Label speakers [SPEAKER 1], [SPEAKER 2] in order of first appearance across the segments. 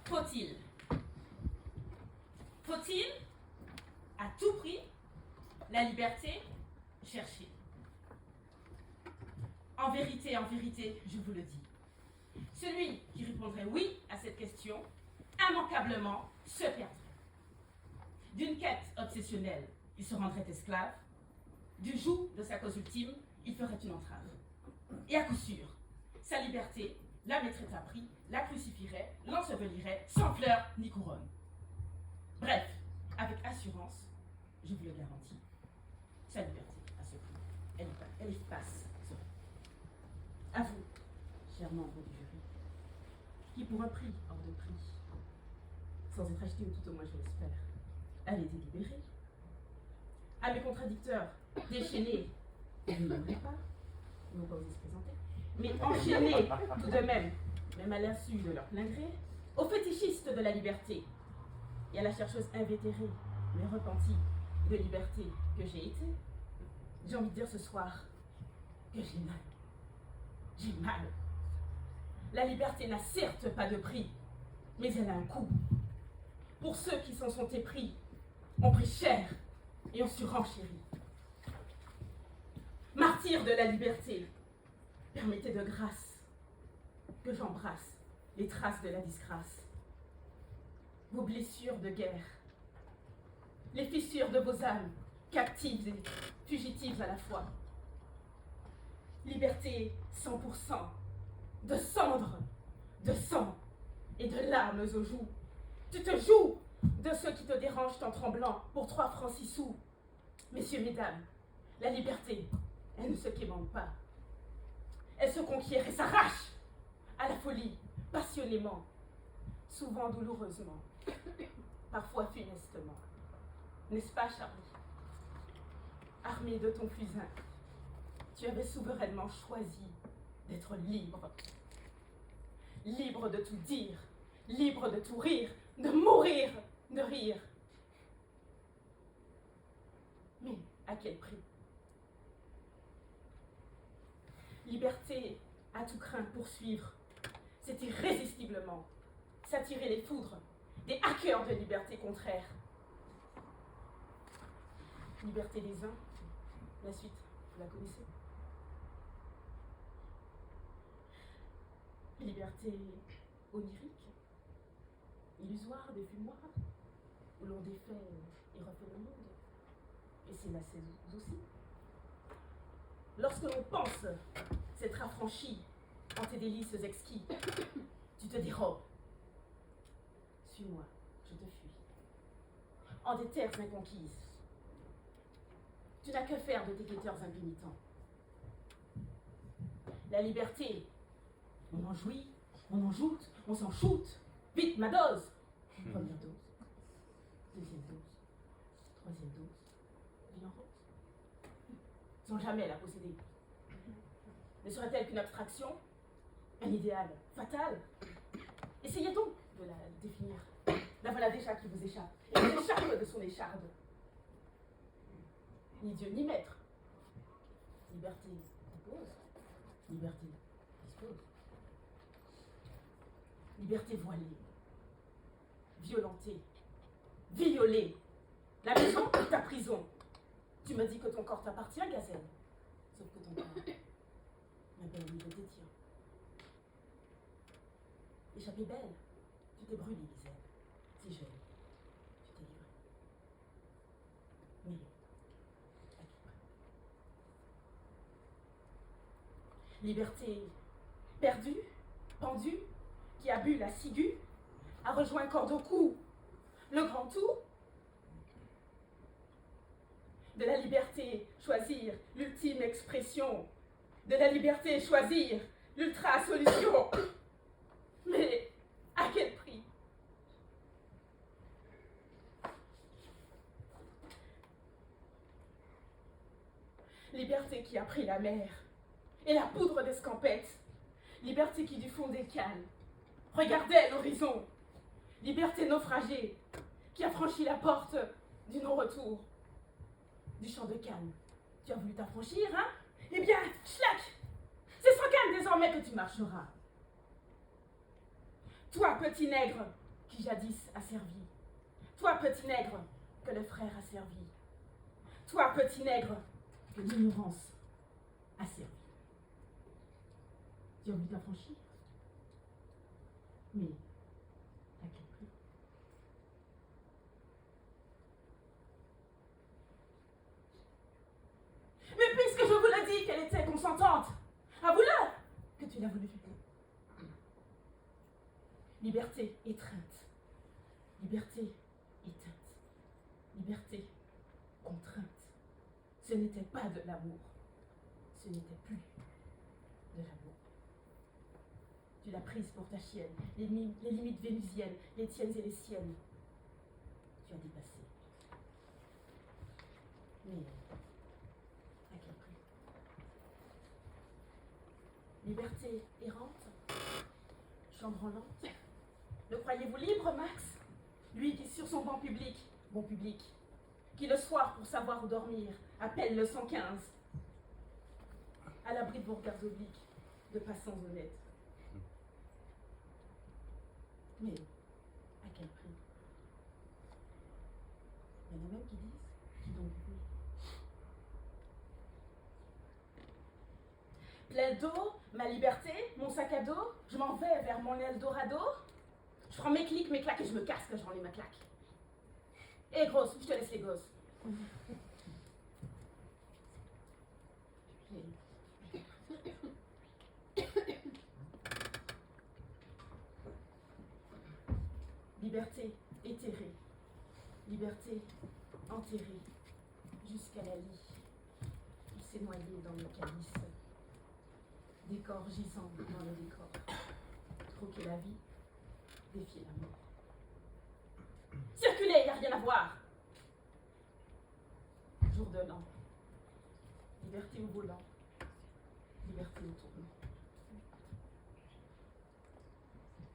[SPEAKER 1] Faut-il à tout prix la liberté chercher? En vérité, je vous le dis, celui qui répondrait oui à cette question, immanquablement se perdrait. D'une quête obsessionnelle, il se rendrait esclave. Du joug de sa cause ultime, il ferait une entrave. Et à coup sûr, sa liberté la mettrait à prix, la crucifierait, l'ensevelirait, sans fleurs ni couronne. Bref, avec assurance, je vous le garantis, sa liberté à ce prix, elle efface ce prix. À vous, chers membres du jury, qui pour un prix hors de prix, sans être acheté ou tout au moins je l'espère, allez délibérer. À mes contradicteurs déchaînés, je ne n'aimerais pas, ils n'ont pas osé se présenter, mais enchaînés tout de même à l'insu de leur plein gré, aux fétichistes de la liberté et à la chercheuse invétérée, mais repentie de liberté que j'ai été, j'ai envie de dire ce soir que j'ai mal. J'ai mal. La liberté n'a certes pas de prix, mais elle a un coût. Pour ceux qui s'en sont épris, ont pris cher et ont surenchéri. Martyrs de la liberté, permettez de grâce que j'embrasse les traces de la disgrâce. Vos blessures de guerre, les fissures de vos âmes, captives et fugitives à la fois. Liberté 100%, de cendres, de sang et de larmes aux joues. Tu te joues de ceux qui te dérangent en tremblant pour 3 francs 6 sous. Messieurs, mesdames, la liberté, elle ne se quémande pas. Elle se conquiert et s'arrache à la folie, passionnément, souvent douloureusement, parfois funestement. N'est-ce pas, Charlie? Armé de ton fusain, tu avais souverainement choisi d'être libre. Libre de tout dire, libre de tout rire, de mourir de rire. Mais à quel prix? Liberté à tout craint poursuivre, c'est irrésistiblement s'attirer les foudres des hackers de liberté contraire. Liberté des uns, la suite, vous la connaissez. Liberté onirique, illusoire des fumoirs, où l'on défait et refait le monde. Et c'est la saison aussi. Lorsque l'on pense s'être affranchi en tes délices exquis, tu te dérobes. Suis-moi, je te fuis. En des terres inconquises, tu n'as que faire de tes guetteurs impénitents. La liberté, on en jouit, on en joute, on s'en shoot. Vite, ma dose. Première dose, deuxième dose, troisième dose, vie en rose. Sans jamais la posséder. Ne serait-elle qu'une abstraction, un idéal fatal? Essayez donc de la définir. La voilà déjà qui vous échappe, et vous échappe de son écharde. Ni Dieu ni maître. Liberté impose, liberté dispose. Liberté voilée, violentée, violée. La maison est ta prison. Tu me dis que ton corps t'appartient, gazelle. Sauf que ton corps n'a pas la liberté de tien. Échappée belle, tu t'es brûlée, Gisèle. Si jeune, tu t'es livrée. Mais, à qui prix? Liberté perdue, pendue, qui a bu la ciguë, a rejoint corde au cou le grand tout. De la liberté choisir l'ultime expression, de la liberté choisir l'ultra solution. Mais à quel prix? Liberté qui a pris la mer et la poudre d'escampette. Liberté qui du fond des cales regardait l'horizon. Liberté naufragée qui a franchi la porte du non-retour. Du champ de Cannes, tu as voulu t'affranchir, hein? Eh bien, schlac! C'est sans Cannes désormais que tu marcheras. Toi, petit nègre, qui jadis a servi. Toi, petit nègre, que le frère a servi. Toi, petit nègre, que l'ignorance a servi. Tu as envie de t'affranchir? Mais à quel prix? Mais puisque je vous l'ai dit qu'elle était consentante, avoue-le que tu l'as voulu. Liberté étreinte, liberté éteinte, liberté contrainte. Ce n'était pas de l'amour, ce n'était plus de l'amour. Tu l'as prise pour ta chienne, les limites vénusiennes, les tiennes et les siennes. Tu as dépassé. Mais à quel prix? Liberté errante, chambranlante. Le croyez-vous libre, Max? Lui qui, sur son banc public, bon public, qui le soir, pour savoir où dormir, appelle le 115, à l'abri de vos regards obliques, de passants honnêtes. Mais à quel prix? Il y en a même qui disent, qui donc oui. Plein d'eau, ma liberté, mon sac à dos, je m'en vais vers mon Eldorado. Je prends mes clics, mes claques et je me casse quand je rends ma claque. Hé grosse, je te laisse les gosses. Liberté éthérée, liberté enterrée, jusqu'à la lie. Il s'est noyé dans le calice, décor gisant dans le décor. Troquer la vie, défier la mort. Circuler, y a rien à voir. Jour de l'an, liberté au volant, liberté au tournant.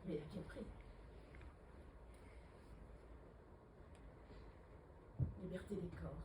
[SPEAKER 1] Mais à quel prix? Liberté des corps,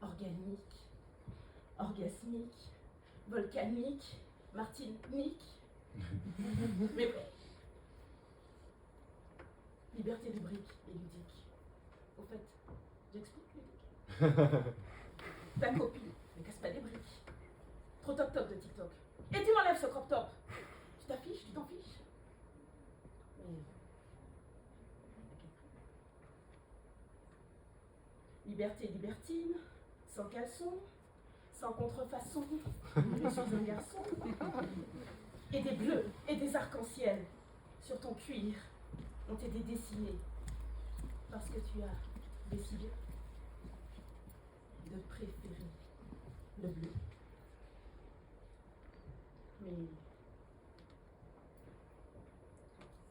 [SPEAKER 1] organique, orgasmique, volcanique, martinique. Mais vrai. Liberté lubrique et ludique. Au fait, j'explique ludique. Ta copine ne casse pas des briques. Trop toc-toc de TikTok. Et tu m'enlèves ce crop top. Tu t'affiches, tu t'en fiches. Mais liberté libertine, sans caleçon, sans contrefaçon, je suis un garçon. Et des bleus et des arcs-en-ciel sur ton cuir ont été dessinés parce que tu as décidé de préférer le bleu. Mais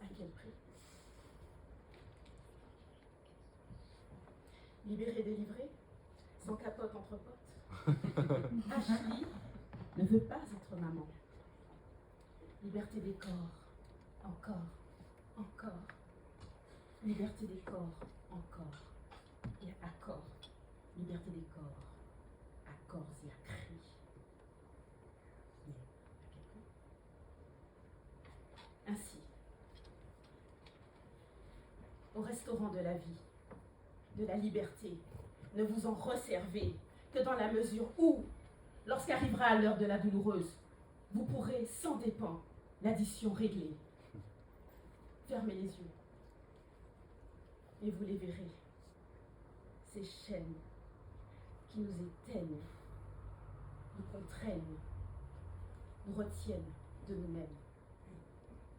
[SPEAKER 1] à quel prix? Libéré, délivré, sans capote entre potes. Ashley ne veut pas être maman. Liberté des corps, encore, encore. Liberté des corps, encore. Et accord. Liberté des corps, à corps et à cris. Mais à quel prix? Ainsi, au restaurant de la vie, de la liberté, ne vous en resservez que dans la mesure où, lorsqu'arrivera l'heure de la douloureuse, vous pourrez, sans dépens, l'addition régler. Fermez les yeux et vous les verrez, ces chaînes qui nous éteignent, nous contraignent, nous retiennent de nous-mêmes,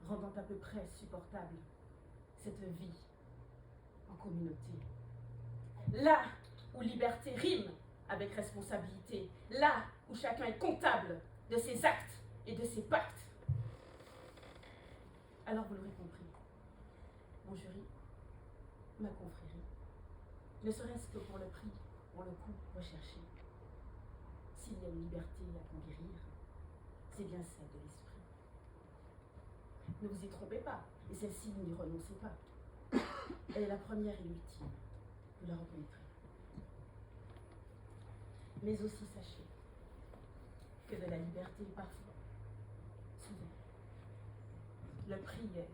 [SPEAKER 1] rendant à peu près supportable cette vie en communauté. Là où liberté rime avec responsabilité, là où chacun est comptable de ses actes et de ses pactes. Alors vous l'aurez compris, mon jury, ma confrérie, ne serait-ce que pour le prix, pour le coup recherché. S'il y a une liberté à conquérir, c'est bien celle de l'esprit. Ne vous y trompez pas, et celle-ci, vous n'y renoncez pas. Elle est la première et l'ultime, vous la reconnaîtrez. Mais aussi sachez que de la liberté, parfois, souvent, le prix est